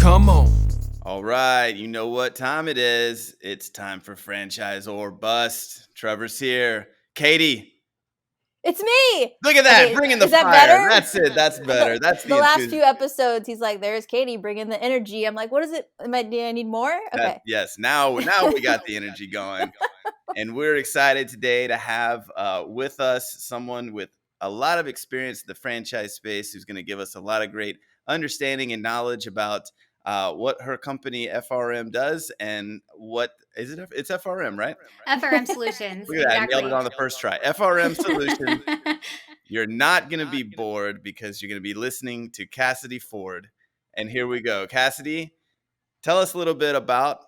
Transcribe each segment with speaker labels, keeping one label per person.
Speaker 1: Come on.
Speaker 2: All right, you know what time it is. It's time for FranchisOR Bust. Trevor's here. Katie,
Speaker 3: It's me.
Speaker 2: look at that.
Speaker 3: Okay,
Speaker 2: Bring in the
Speaker 3: is that
Speaker 2: fire.
Speaker 3: better?
Speaker 2: That's it. That's better. That's
Speaker 3: The last few episodes, he's like, "There's Katie bringing the energy." I'm like, "What is it? Do I need more?" Okay.
Speaker 2: Yes. Now we got the energy going, and we're excited today to have with us someone with a lot of experience in the franchise space who's going to give us a lot of great understanding and knowledge about what her company FRM does and what is it? It's FRM, right?
Speaker 4: FRM Solutions.
Speaker 2: Look at that.
Speaker 4: Exactly.
Speaker 2: I nailed it on the first try. FRM Solutions. You're not going to be bored because you're going to be listening to Cassidy Ford. And here we go. Cassidy, tell us a little bit about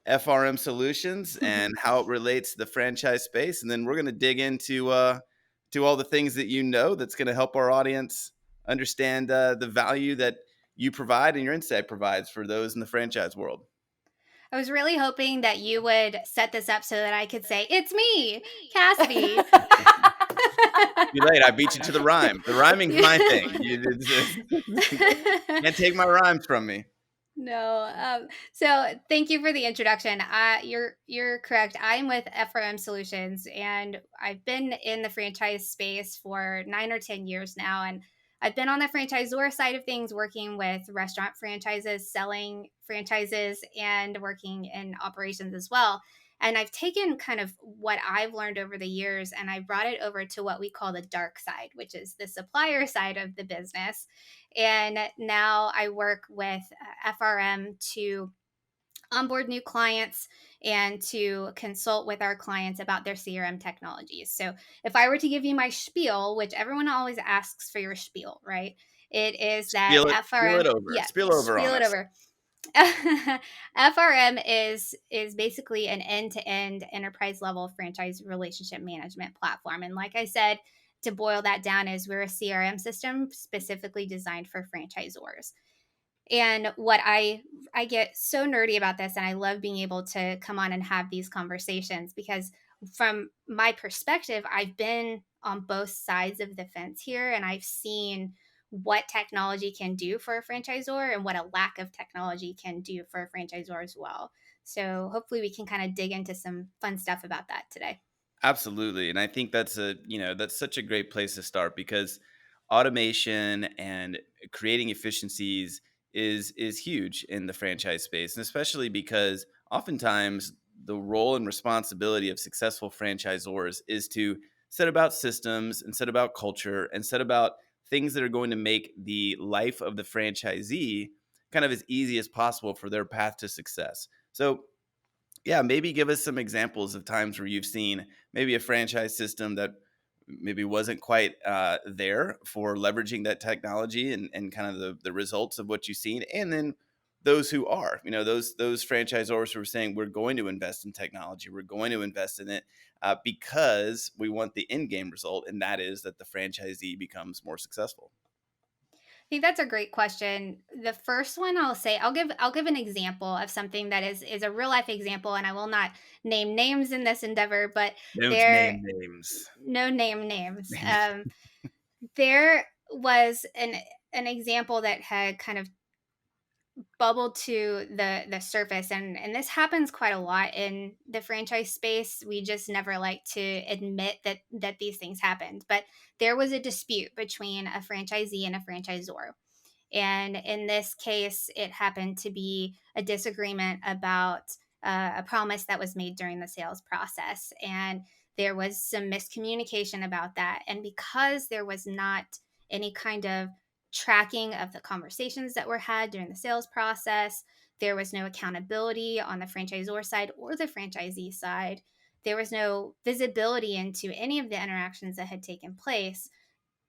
Speaker 2: FRM Solutions and how it relates to the franchise space. And then we're going to dig into to all the things that you know that's going to help our audience understand the value that you provide and your insight provides for those in the franchise world.
Speaker 4: I was really hoping that you would set this up so that I could say, "It's me, Cassidy."
Speaker 2: Too late. I beat you to the rhyme. The rhyming's my thing. You can't take my rhymes from me.
Speaker 4: No. So thank you for the introduction. You're correct. I'm with FRM Solutions, and I've been in the franchise space for 9 or 10 years now. And I've been on the franchisor side of things, working with restaurant franchises, selling franchises, and working in operations as well. And I've taken kind of what I've learned over the years and I brought it over to what we call the dark side, which is the supplier side of the business. And now I work with FRM to onboard new clients and to consult with our clients about their CRM technologies. So if I were to give you my spiel, which everyone always asks for your spiel, right? It is that FRM.
Speaker 2: Spiel it over.
Speaker 4: Yeah,
Speaker 2: Spiel over
Speaker 4: spiel
Speaker 2: on
Speaker 4: it
Speaker 2: us.
Speaker 4: over. FRM is basically an end-to-end enterprise level franchise relationship management platform. And like I said, to boil that down, is we're a CRM system specifically designed for franchisors. And what I get so nerdy about this, and I love being able to come on and have these conversations because from my perspective, I've been on both sides of the fence here, and I've seen what technology can do for a franchisor and what a lack of technology can do for a franchisor as well. So hopefully we can kind of dig into some fun stuff about that today.
Speaker 2: Absolutely. And I think that's that's such a great place to start because automation and creating efficiencies is huge in the franchise space, and especially because oftentimes the role and responsibility of successful franchisors is to set about systems and set about culture and set about things that are going to make the life of the franchisee kind of as easy as possible for their path to success. So yeah, maybe give us some examples of times where you've seen maybe a franchise system that maybe wasn't quite there for leveraging that technology and kind of the results of what you've seen. And then those who are, those franchisors who are saying, we're going to invest in technology, we're going to invest in it because we want the end game result. And that is that the franchisee becomes more successful.
Speaker 4: I think that's a great question. The first one I'll say, I'll give an example of something that is a real life example, and I will not name names in this endeavor, but
Speaker 2: Don't
Speaker 4: there
Speaker 2: name names.
Speaker 4: no name names. There was an example that had kind of bubbled to the surface, and this happens quite a lot in the franchise space. We just never like to admit that these things happened, but there was a dispute between a franchisee and a franchisor. And in this case, it happened to be a disagreement about a promise that was made during the sales process. And there was some miscommunication about that. And because there was not any kind of tracking of the conversations that were had during the sales process, there was no accountability on the franchisor side or the franchisee side. There was no visibility into any of the interactions that had taken place.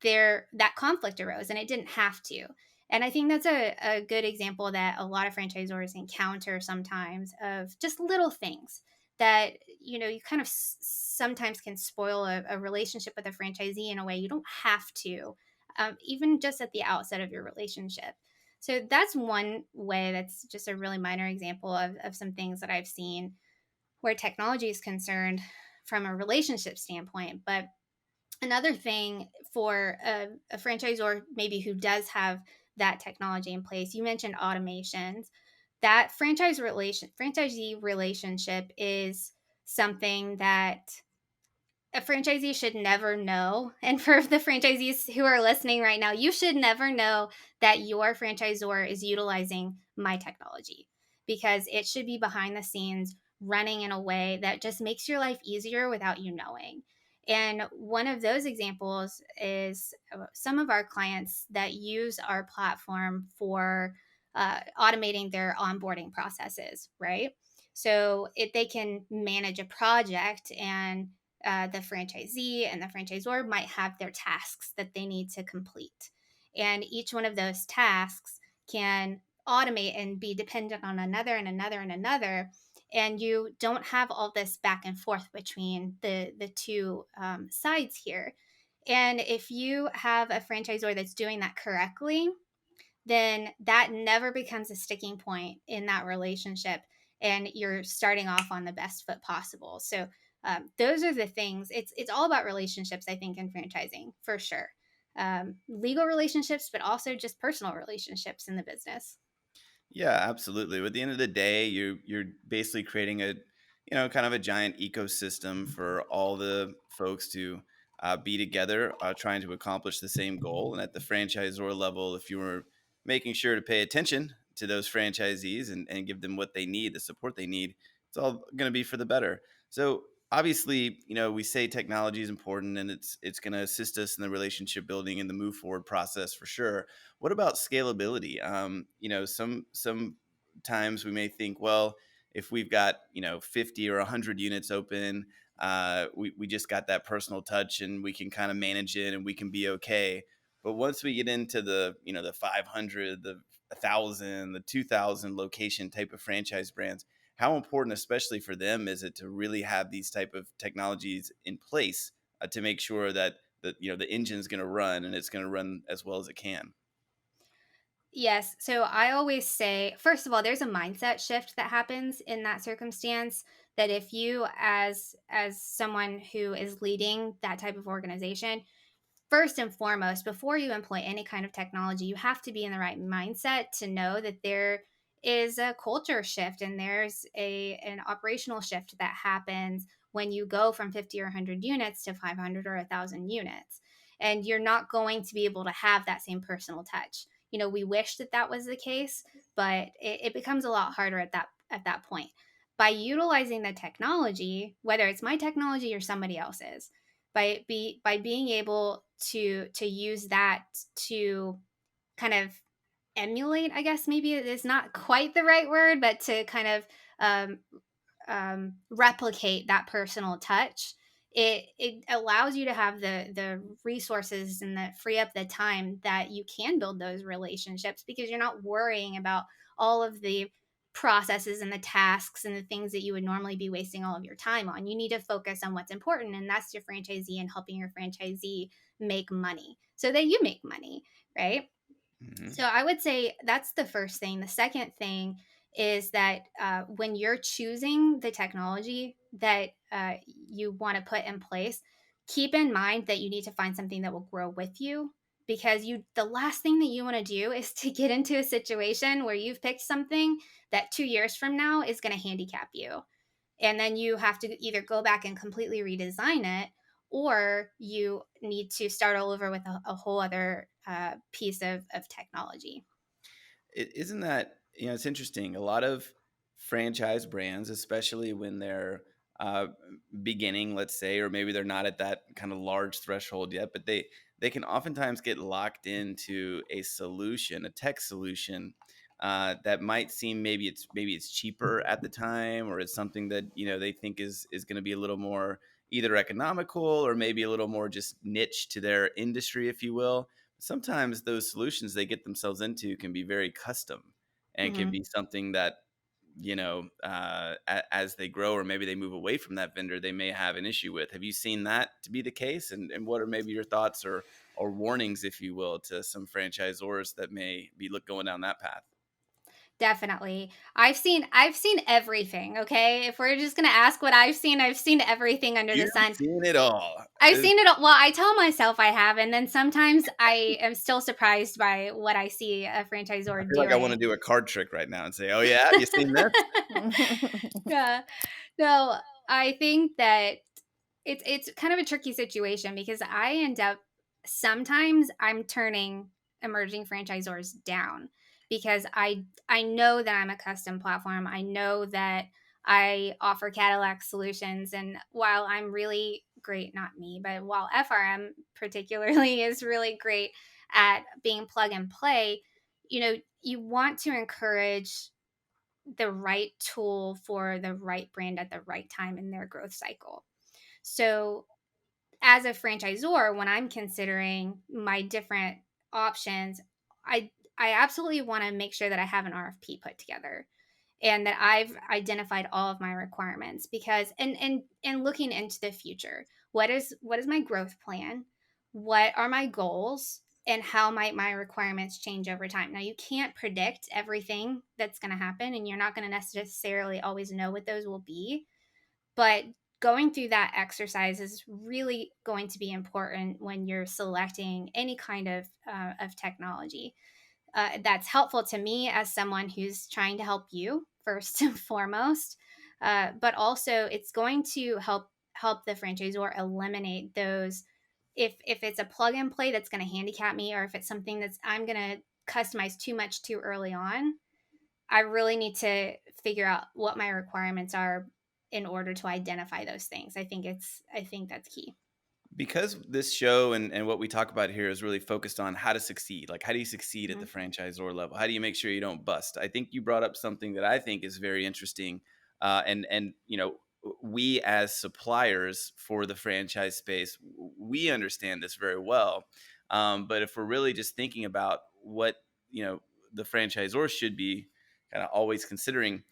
Speaker 4: That conflict arose, and it didn't have to. And I think that's a good example that a lot of franchisors encounter sometimes, of just little things that you kind of sometimes can spoil a relationship with a franchisee in a way you don't have to, even just at the outset of your relationship. So that's one way. That's just a really minor example of some things that I've seen where technology is concerned from a relationship standpoint. But another thing for a franchisor maybe who does have that technology in place. You mentioned automations. That franchisee relationship is something that a franchisee should never know. And for the franchisees who are listening right now, you should never know that your franchisor is utilizing my technology, because it should be behind the scenes running in a way that just makes your life easier without you knowing. And one of those examples is some of our clients that use our platform for automating their onboarding processes, right? So if they can manage a project, and the franchisee and the franchisor might have their tasks that they need to complete. And each one of those tasks can automate and be dependent on another and another and another. And you don't have all this back and forth between the two sides here. And if you have a franchisor that's doing that correctly, then that never becomes a sticking point in that relationship, and you're starting off on the best foot possible. So those are the things. It's all about relationships, I think, in franchising for sure. Legal relationships, but also just personal relationships in the business.
Speaker 2: Yeah, absolutely. At the end of the day, you're basically creating a, kind of a giant ecosystem for all the folks to be together, trying to accomplish the same goal. And at the franchisor level, if you were making sure to pay attention to those franchisees and give them what they need, the support they need, it's all going to be for the better. So obviously, we say technology is important and it's going to assist us in the relationship building and the move forward process for sure. What about scalability? Sometimes we may think, well, if we've got 50 or 100 units open, we just got that personal touch and we can kind of manage it and we can be okay. But once we get into the 500, the 1,000, the 2,000 location type of franchise brands, how important, especially for them, is it to really have these type of technologies in place to make sure that the engine's going to run and it's going to run as well as it can?
Speaker 4: Yes. So I always say, first of all, there's a mindset shift that happens in that circumstance, that if you as someone who is leading that type of organization, first and foremost, before you employ any kind of technology, you have to be in the right mindset to know that there is a culture shift, and there's an operational shift that happens when you go from 50 or 100 units to 500 or 1,000 units. And you're not going to be able to have that same personal touch. We wish that that was the case, but it becomes a lot harder at that point. By utilizing the technology, whether it's my technology or somebody else's, by being able to use that to kind of emulate, I guess maybe it is not quite the right word, but to kind of um, replicate that personal touch. It allows you to have the resources and that free up the time that you can build those relationships, because you're not worrying about all of the processes and the tasks and the things that you would normally be wasting all of your time on. You need to focus on what's important, and that's your franchisee and helping your franchisee make money so that you make money, right?
Speaker 2: Hmm.
Speaker 4: So I would say that's the first thing. The second thing is that when you're choosing the technology that you want to put in place, keep in mind that you need to find something that will grow with you. Because the last thing that you want to do is to get into a situation where you've picked something that 2 years from now is going to handicap you. And then you have to either go back and completely redesign it, or you need to start all over with a whole other piece of technology.
Speaker 2: Isn't that, it's interesting. A lot of franchise brands, especially when they're uh, beginning, let's say, or maybe they're not at that kind of large threshold yet, but they can oftentimes get locked into a solution, a tech solution that might seem, maybe it's cheaper at the time, or it's something that they think is going to be a little more either economical or maybe a little more just niche to their industry, if you will. Sometimes those solutions they get themselves into can be very custom and can
Speaker 4: Mhm.
Speaker 2: be something that as they grow or maybe they move away from that vendor, they may have an issue with. Have you seen that to be the case? And what are maybe your thoughts or warnings, if you will, to some franchisors that may be going down that path?
Speaker 4: Definitely. I've seen everything, okay? If we're just gonna ask what I've seen everything under the
Speaker 2: You've
Speaker 4: sun.
Speaker 2: seen it all.
Speaker 4: I've seen it all. Well, I tell myself I have, and then sometimes I am still surprised by what I see a
Speaker 2: I
Speaker 4: franchisor
Speaker 2: feel like I wanna
Speaker 4: doing.
Speaker 2: do a card trick right now and say, "Oh, yeah? Have you seen this?"
Speaker 4: Yeah. No, I think that it's kind of a tricky situation because I end up sometimes I'm turning emerging franchisors down because I know that I'm a custom platform. I know that I offer Cadillac solutions, and while I'm really great, not me, but while FRM particularly is really great at being plug and play, you want to encourage the right tool for the right brand at the right time in their growth cycle. So, as a franchisor, when I'm considering my different options, I I absolutely want to make sure that I have an RFP put together and that I've identified all of my requirements because and looking into the future, what is my growth plan? What are my goals? And how might my requirements change over time? Now, you can't predict everything that's going to happen, and you're not going to necessarily always know what those will be. But going through that exercise is really going to be important when you're selecting any kind of technology that's helpful to me as someone who's trying to help you first and foremost. But also, it's going to help the franchisor eliminate those. If it's a plug and play that's going to handicap me, or if it's something that's I'm going to customize too much too early on, I really need to figure out what my requirements are in order to identify those things. I think that's key.
Speaker 2: Because this show and what we talk about here is really focused on how to succeed, like how do you succeed at the
Speaker 4: Mhm.
Speaker 2: franchisor level? How do you make sure you don't bust? I think you brought up something that I think is very interesting, and we as suppliers for the franchise space, we understand this very well. But if we're really just thinking about what you know the franchisor should be kind of always considering,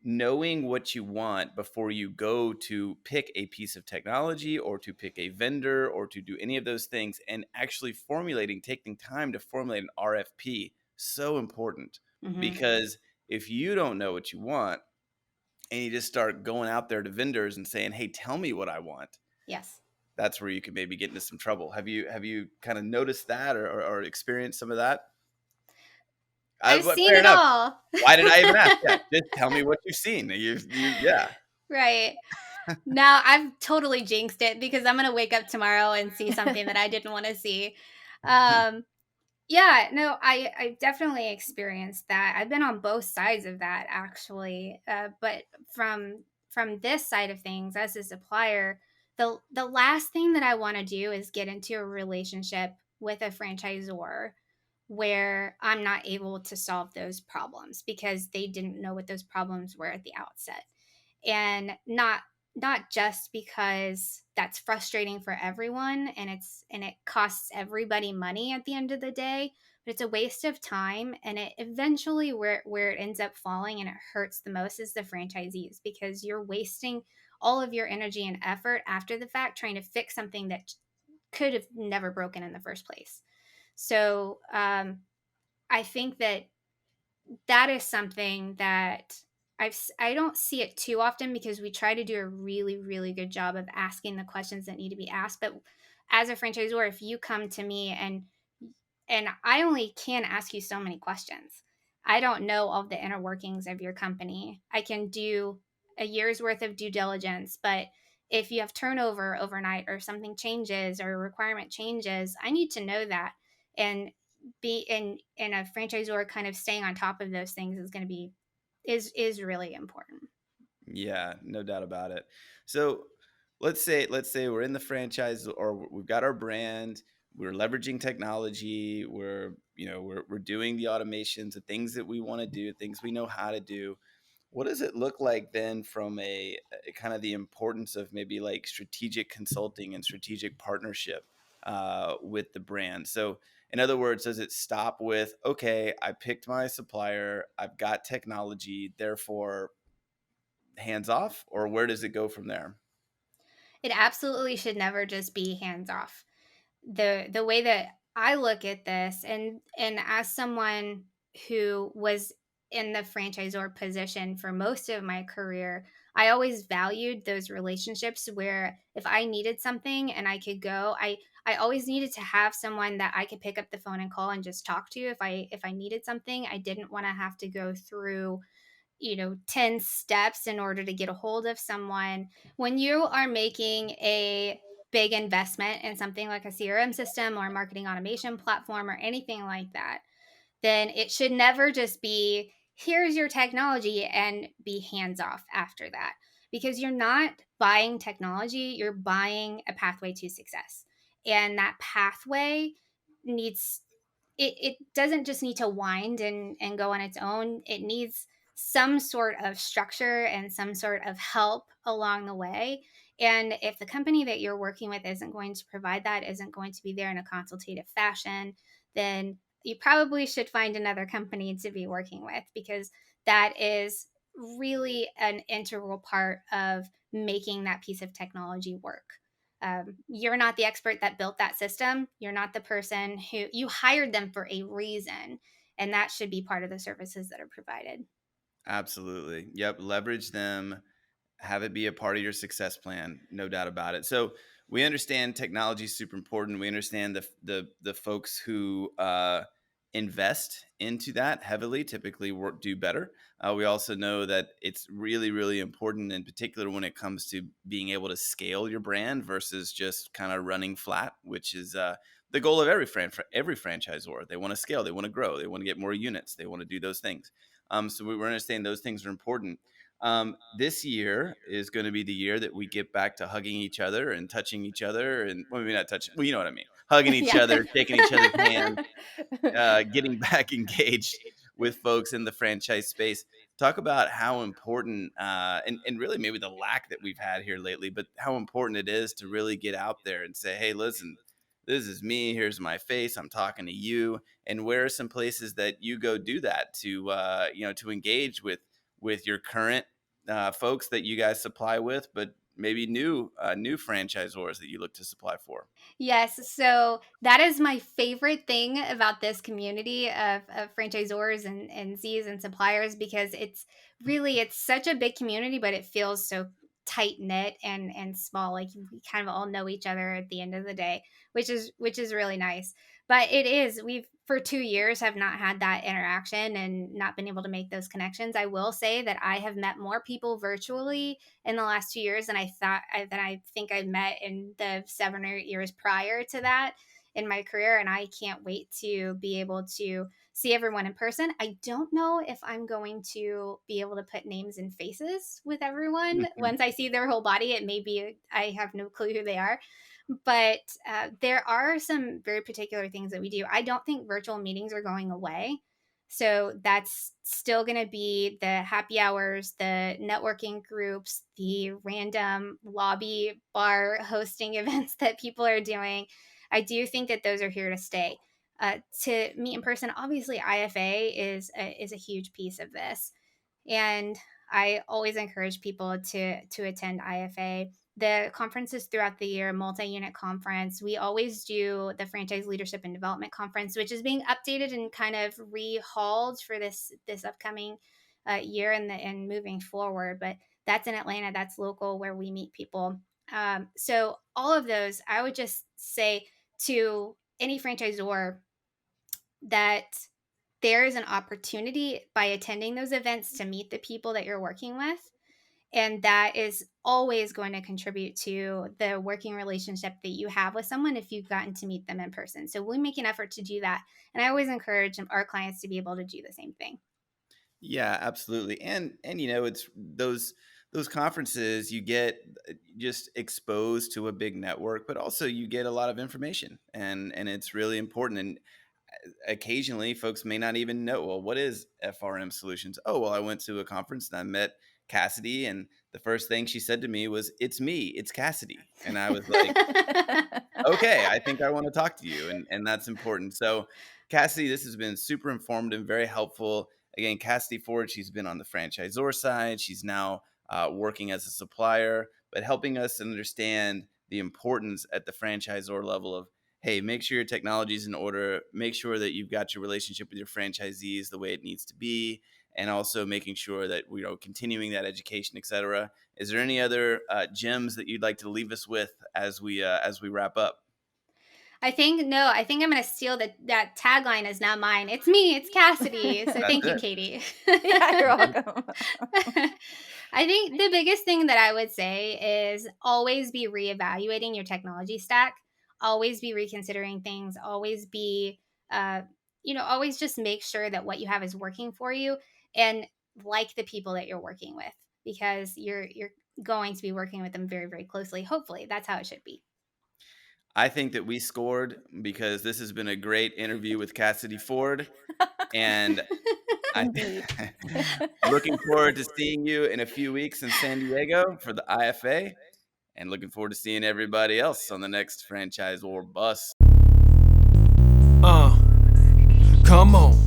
Speaker 2: knowing what you want before you go to pick a piece of technology or to pick a vendor or to do any of those things, and actually formulating, taking time to formulate an RFP, so important.
Speaker 4: Mhm.
Speaker 2: Because if you don't know what you want and you just start going out there to vendors and saying, "Hey, tell me what I want,"
Speaker 4: Yes.
Speaker 2: that's where you can maybe get into some trouble. Have you kind of noticed that, or experienced some of that?
Speaker 4: I've
Speaker 2: But
Speaker 4: seen
Speaker 2: fair
Speaker 4: it
Speaker 2: enough.
Speaker 4: all.
Speaker 2: Why did I even ask? Yeah, just tell me what you've seen. Yeah.
Speaker 4: Right. Now I've totally jinxed it because I'm gonna wake up tomorrow and see something that I didn't want to see. Um, yeah, no, I definitely experienced that. I've been on both sides of that actually. But from this side of things, as a supplier, the last thing that I want to do is get into a relationship with a franchisor where I'm not able to solve those problems because they didn't know what those problems were at the outset. And not just because that's frustrating for everyone and it costs everybody money at the end of the day, but it's a waste of time, and it eventually where it ends up falling and it hurts the most is the franchisees because you're wasting all of your energy and effort after the fact trying to fix something that could have never broken in the first place. So I think that that is something that I don't see it too often because we try to do a really, really good job of asking the questions that need to be asked. But as a franchisor, if you come to me and I only can ask you so many questions. I don't know all the inner workings of your company. I can do a year's worth of due diligence, but if you have turnover overnight or something changes or a requirement changes, I need to know that. And be in a franchisor kind of staying on top of those things is going to be is really important.
Speaker 2: Yeah, no doubt about it. So let's say we're in the franchise, or we've got our brand, we're leveraging technology, we're doing the automations, the things that we want to do, things we know how to do. What does it look like then from a kind of the importance of maybe like strategic consulting and strategic partnership with the brand? So in other words, does it stop with, okay, I picked my supplier, I've got technology, therefore hands off, or where does it go from there?
Speaker 4: It absolutely should never just be hands off. The way that I look at this and as someone who was in the franchisor position for most of my career, I always valued those relationships where if I needed something and I could go, I always needed to have someone that I could pick up the phone and call and just talk to if I needed something. I didn't want to have to go through 10 steps in order to get a hold of someone. When you are making a big investment in something like a CRM system or a marketing automation platform or anything like that, then it should never just be, here's your technology and be hands off after that. Because you're not buying technology, you're buying a pathway to success. And that pathway needs, it doesn't just need to wind and go on its own. It needs some sort of structure and some sort of help along the way. And if the company that you're working with isn't going to provide that, isn't going to be there in a consultative fashion, then you probably should find another company to be working with, because that is really an integral part of making that piece of technology work. You're not the expert that built that system. You're not the person who you hired them for a reason. And that should be part of the services that are provided.
Speaker 2: Absolutely. Yep. Leverage them, have it be a part of your success plan, no doubt about it. So we understand technology is super important. We understand the folks who invest into that heavily typically do better. We also know that it's really, really important, in particular when it comes to being able to scale your brand versus just kind of running flat, which is the goal of every franchisor. They want to scale, they want to grow, they want to get more units, they want to do those things. So we understand those things are important. This year is going to be the year that we get back to hugging each other and touching each other, and well, maybe not touching. Well, you know what I mean. Hugging each
Speaker 3: Yeah.
Speaker 2: other, shaking each other's hands, getting back engaged with folks in the franchise space. Talk about how important, and really maybe the lack that we've had here lately, but how important it is to really get out there and say, hey, listen, this is me. Here's my face. I'm talking to you. And where are some places that you go do that to, to engage with your current folks that you guys supply with, but maybe new franchisors that you look to supply for.
Speaker 4: Yes, so that is my favorite thing about this community of franchisors and Z's and suppliers, because it's such a big community, but it feels so tight knit and small. Like we kind of all know each other at the end of the day, which is really nice. But it is, we've for 2 years have not had that interaction and not been able to make those connections. I will say that I have met more people virtually in the last 2 years than I think I met in the 7 or 8 years prior to that in my career. And I can't wait to be able to see everyone in person. I don't know if I'm going to be able to put names and faces with everyone once I see their whole body. It may be I have no clue who they are, but there are some very particular things that we do. I don't think virtual meetings are going away. So that's still going to be the happy hours, the networking groups, the random lobby bar hosting events that people are doing. I do think that those are here to stay. To meet in person, obviously IFA is a huge piece of this, and I always encourage people to attend IFA. The conferences throughout the year, multi-unit conference. We always do the franchise leadership and development conference, which is being updated and kind of rehauled for this upcoming year and moving forward. But that's in Atlanta. That's local, where we meet people. So all of those, I would just say to any franchisor that there is an opportunity by attending those events to meet the people that you're working with. And that is always going to contribute to the working relationship that you have with someone if you've gotten to meet them in person. So we make an effort to do that. And I always encourage our clients to be able to do the same thing.
Speaker 2: Yeah, absolutely. And it's those conferences you get just exposed to a big network, but also you get a lot of information, and it's really important. And occasionally folks may not even know, well, what is FRM Solutions? Oh, well, I went to a conference and I met Cassidy, and the first thing she said to me was, it's me, it's Cassidy. And I was like, okay, I think I want to talk to you, and that's important. So, Cassidy, this has been super informative, very helpful. Again, Cassidy Ford, she's been on the franchisor side. She's now working as a supplier, but helping us understand the importance at the franchisor level of, hey, make sure your technology is in order, make sure that you've got your relationship with your franchisees the way it needs to be, and also making sure that continuing that education, etc. Is there any other gems that you'd like to leave us with as we wrap up?
Speaker 4: I think no, I think I'm gonna steal that tagline is now mine. It's me, it's Cassidy. So
Speaker 2: That's
Speaker 4: thank you,
Speaker 2: it.
Speaker 4: Katie.
Speaker 3: Yeah, you're welcome.
Speaker 4: I think the biggest thing that I would say is always be reevaluating your technology stack, always be reconsidering things, always be, uh, always just make sure that what you have is working for you and like the people that you're working with because you're going to be working with them very, very closely. Hopefully, that's how it should be.
Speaker 2: I think that we scored because this has been a great interview with Cassidy Ford, and I
Speaker 3: Indeed.
Speaker 2: looking forward to seeing you in a few weeks in San Diego for the IFA, and looking forward to seeing everybody else on the next Franchise or Bust.
Speaker 1: Uh, come on.